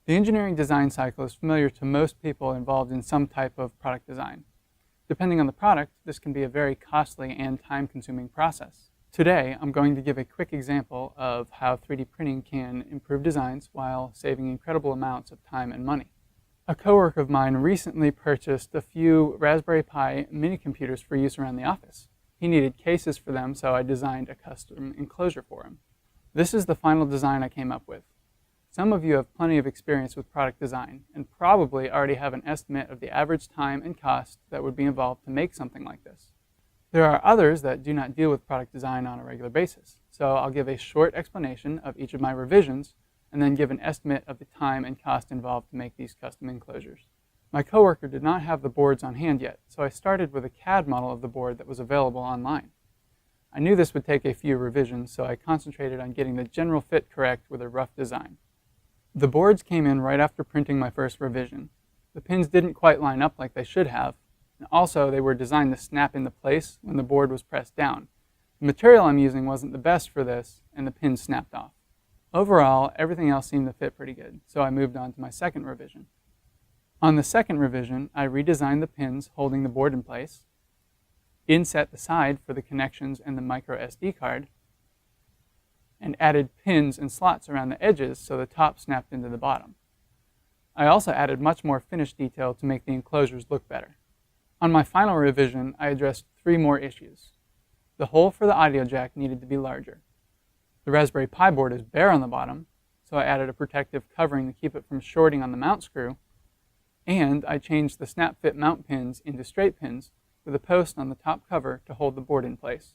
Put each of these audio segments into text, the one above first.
The engineering design cycle is familiar to most people involved in some type of product design. Depending on the product, this can be a very costly and time-consuming process. Today, I'm going to give a quick example of how 3D printing can improve designs while saving incredible amounts of time and money. A coworker of mine recently purchased a few Raspberry Pi mini computers for use around the office. He needed cases for them, so I designed a custom enclosure for him. This is the final design I came up with. Some of you have plenty of experience with product design and probably already have an estimate of the average time and cost that would be involved to make something like this. There are others that do not deal with product design on a regular basis, so I'll give a short explanation of each of my revisions and then give an estimate of the time and cost involved to make these custom enclosures. My coworker did not have the boards on hand yet, so I started with a CAD model of the board that was available online. I knew this would take a few revisions, so I concentrated on getting the general fit correct with a rough design. The boards came in right after printing my first revision. The pins didn't quite line up like they should have, and also they were designed to snap into place when the board was pressed down. The material I'm using wasn't the best for this, and the pins snapped off. Overall, everything else seemed to fit pretty good, so I moved on to my second revision. On the second revision, I redesigned the pins holding the board in place, inset the side for the connections and the micro SD card, and added pins and slots around the edges so the top snapped into the bottom. I also added much more finish detail to make the enclosures look better. On my final revision, I addressed 3 more issues. The hole for the audio jack needed to be larger. The Raspberry Pi board is bare on the bottom, so I added a protective covering to keep it from shorting on the mount screw, and I changed the snap fit mount pins into straight pins with a post on the top cover to hold the board in place.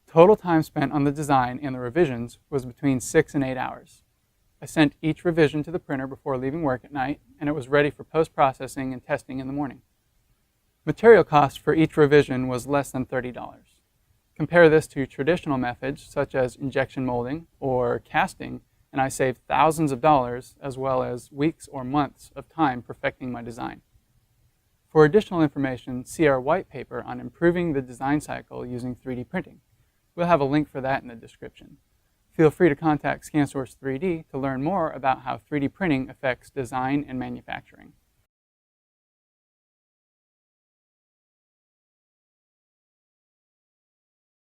Total time spent on the design and the revisions was between 6 and 8 hours. I sent each revision to the printer before leaving work at night, and it was ready for post-processing and testing in the morning. Material cost for each revision was less than $30. Compare this to traditional methods such as injection molding or casting, and I saved thousands of dollars as well as weeks or months of time perfecting my design. For additional information, see our white paper on improving the design cycle using 3D printing. We'll have a link for that in the description. Feel free to contact ScanSource 3D to learn more about how 3D printing affects design and manufacturing.